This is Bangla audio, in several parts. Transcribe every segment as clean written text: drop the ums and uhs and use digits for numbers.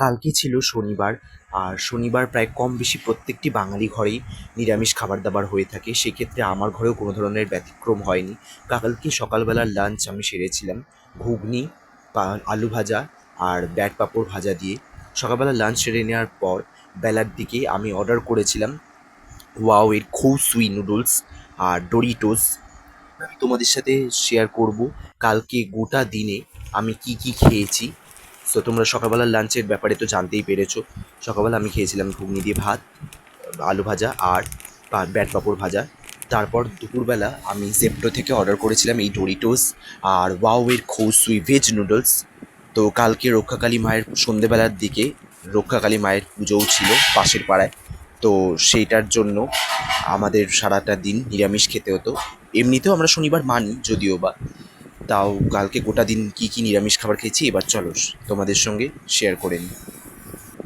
কালকে ছিল শনিবার। আর শনিবার প্রায় কম বেশি প্রত্যেকটি বাঙালি ঘরেই নিরামিষ খাবার দাবার হয়ে থাকে। সেক্ষেত্রে আমার ঘরেও কোনো ধরনের ব্যতিক্রম হয়নি। কালকে সকালবেলার লাঞ্চ আমি সেরেছিলাম ঘুগনি, আলু ভাজা আর ব্যাট পাঁপড় ভাজা দিয়ে। সকালবেলা লাঞ্চ সেরে নেওয়ার পর বেলার দিকে আমি অর্ডার করেছিলাম ওয়াও এর খৌসুই নুডলস আর ডোরিটোস। আমি তোমাদের সাথে শেয়ার করব কালকে গোটা দিনে আমি কি কি খেয়েছি। সো তোমরা সকালবেলার লাঞ্চের ব্যাপারে তো জানতেই পেরেছো। সকালবেলা আমি খেয়েছিলাম ঘুগনি দিয়ে ভাত, আলু ভাজা আর ব্যাট পাঁপড় ভাজা। তারপর দুপুরবেলা আমি জেপ্টো থেকে অর্ডার করেছিলাম এই ডোরিটোস আর ওয়াওয়ের খৌসুই ভেজ নুডলস। তো কালকে রক্ষাকালী মায়ের সন্ধেবেলার দিকে রক্ষাকালী মায়ের পুজোও ছিল পাশের পাড়ায়। তো সেইটার জন্য আমাদের সারাটা দিন নিরামিষ খেতে হতো। এমনিতেও আমরা শনিবার মানি যদিও বা, তাও কালকে গোটা দিন কী কী নিরামিষ খাবার খেয়েছি এবার চলো তোমাদের সঙ্গে শেয়ার করে নিই।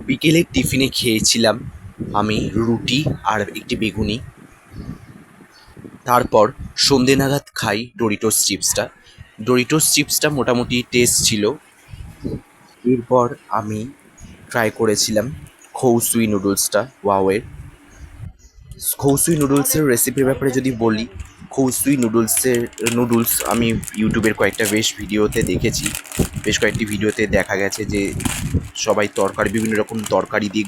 বিকেলের টিফিনে খেয়েছিলাম আমি রুটি আর একটি বেগুনি। তারপর সন্ধে নাগাদ খাই ডোরিটোস চিপসটা। ডোরিটোস চিপসটা মোটামুটি টেস্ট ছিল। এরপর আমি ট্রাই করেছিলাম খৌসুই নুডলসটা ওয়াওয়ের। খৌসুই নুডলসের রেসিপির ব্যাপারে যদি বলি, খৌসুই নুডলস আমি ইউটিউবের কয়েকটা ভিডিওতে দেখেছি। বেশ কয়েকটি ভিডিওতে দেখা গেছে যে সবাই বিভিন্ন রকম তরকারি দিয়ে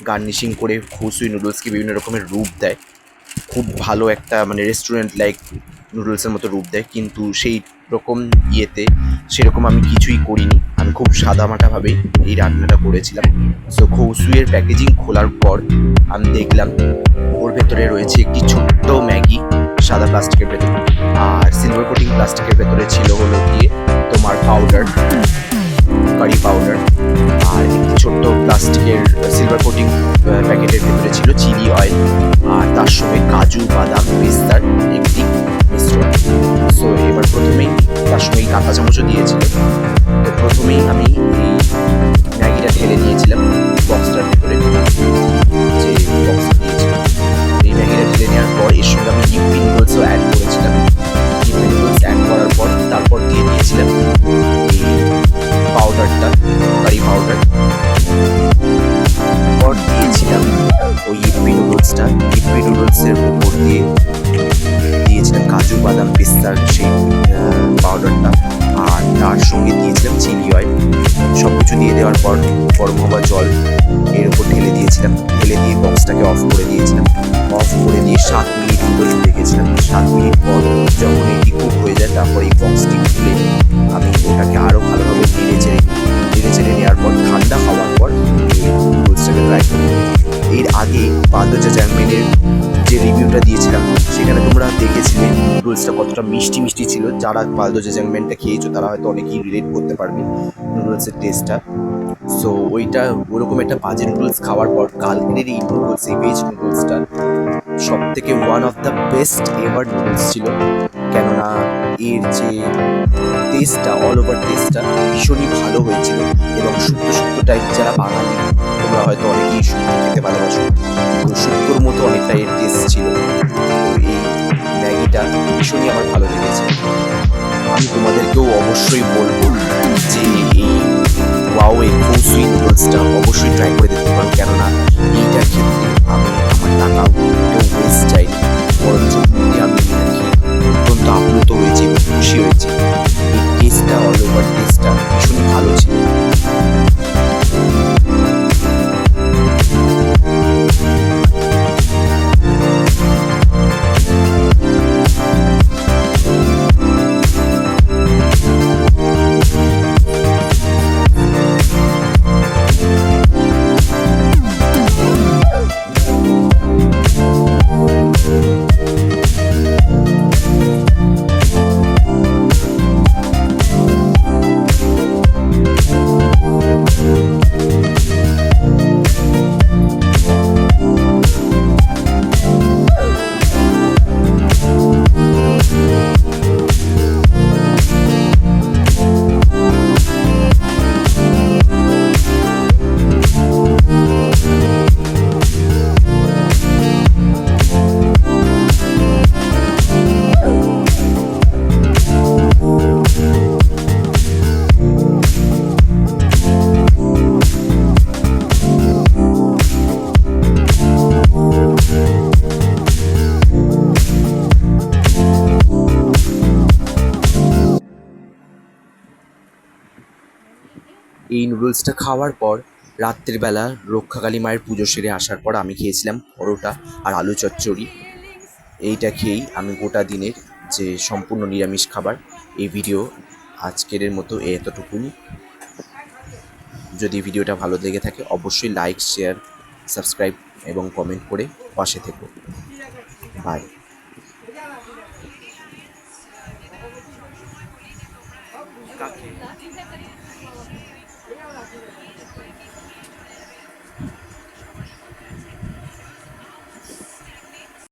গার্নিশিং করে খৌসুই নুডলসকে বিভিন্ন রকমের রূপ দেয়। খুব ভালো একটা মানে রেস্টুরেন্ট লাইক নুডলসের মতো রূপ দেয়, কিন্তু সেই রকম সেরকম আমি কিছুই করিনি। আমি খুব সাদামাটাভাবেই এই রান্নাটা করেছিলাম। সো খৌসুইয়ের প্যাকেজিং খোলার পর আমি দেখলাম ওর ভেতরে রয়েছে একটি ছোট্ট ম্যাগি সাদা প্লাস্টিকের ভেতরে, আর সিলভার কোটিং প্লাস্টিকের ভেতরে ছিল হলো গিয়ে তোমার কারি পাউডার। আর একটি ছোট্ট প্লাস্টিকের সিলভার কোটিং প্যাকেটের ভেতরে ছিল চিলি অয়েল, আর তার সঙ্গে কাজু বাদাম পেস্তার একটি মিশ্রণ। সো এবার প্রথমেই তার সঙ্গে কাঁচা চামচও দিয়েছিল। তো প্রথমেই আমি এই ম্যাগিটা ঢেলে নিয়েছিলাম বক্সটার ভেতরে, যে বক্সটা দিয়েছিলাম। এই ম্যাগিটা ঢেলে নেওয়ার পর এর সঙ্গে আমি ইউপি নুডলসও অ্যাড করেছিলাম। ইউপি নুডলস অ্যাড করার পর তারপর দিয়ে দিয়েছিলাম এই পাউডারটা, কারি পাউডার। পর দিয়েছিলাম ওই ইউপি নুডলসের উপর দিয়ে দিয়েছিলাম কাজু বাদাম পেস্তার সেই পাউডারটা, আর তার সঙ্গে দিয়েছিলাম চিলি অয়েল। সব কিছু দিয়ে দেওয়ার পর গরম হওয়া জল এর উপর ঢেলে দিয়েছিলাম। ঢেলে দিয়ে বক্সটাকে অফ করে দিয়েছিলাম। অফ করে দিয়ে 7 মিনিট মতো রেখেছিলাম। 7 মিনিট পর যখন এটি কুক হয়ে যায় তারপর এই বক্সটি খুলে আমি ওটাকে আরও ভালোভাবে নেড়ে চেড়ে নেওয়ার পর ঠান্ডা হওয়ার পর এই নুডলসটাকে ট্রাই করি। এর আগে পাদোজা জ্যাংমেনের যে রিভিউটা দিয়েছিলাম সেখানে তোমরা দেখেছিলে নুডলসটা কতটা মিষ্টি মিষ্টি ছিল। যারা পাদোজা জ্যাংমেনটা খেয়েছো তারা হয়তো অনেকেই রিলেট করতে পারবে নুডলসের টেস্টটা। সো ওইটা ওরকম একটা বাজে নুডলস খাওয়ার পর কালকের এই ভেজ নুডলসটা সব থেকে one of the best ever noodles ছিল। কেননা এর যে টেস্টটা, অল ওভার টেস্টটা ভীষণই ভালো হয়েছিল। এবং শুক্তো টাইপ যারা বাঙালি তোমরা হয়তো অনেকেই শুক্তো খেতে ভালোবাসো, তো শুক্তোর মতো অনেকটা এর টেস্ট ছিল। তো এই ম্যাগিটা ভীষণই আমার ভালো লেগেছে। আমি তোমাদেরকেও অবশ্যই বলবো যে এই ওয়াও এই খৌসুই নুডলসটা অবশ্যই ট্রাই করে দেখতে পারো। কেননা এইটার ক্ষেত্রে আমি আমার টাকা ওয়েস্ট যায়নি, বরঞ্চ আমি এটা খেয়ে অত্যন্ত আপ্লুত হয়েছি এবং খুশি হয়েছি। এই টেস্টটা, অল ওভার টেস্টটা ভীষণই ভালো ছিল। এই নুডলসটা খাওয়ার পর রাত্রিবেলা রক্ষাকালী মায়ের পুজো সেরে আসার পর আমি খেয়েছিলাম পরোটা আর আলু চচ্চড়ি। এইটা খেয়েই আমি গোটা দিনের যে সম্পূর্ণ নিরামিষ খাবার এই ভিডিও আজকের মতো এতটুকুনি। যদি ভিডিওটা ভালো লেগে থাকে অবশ্যই লাইক, শেয়ার, সাবস্ক্রাইব এবং কমেন্ট করে পাশে থেকো। বাই। কাকে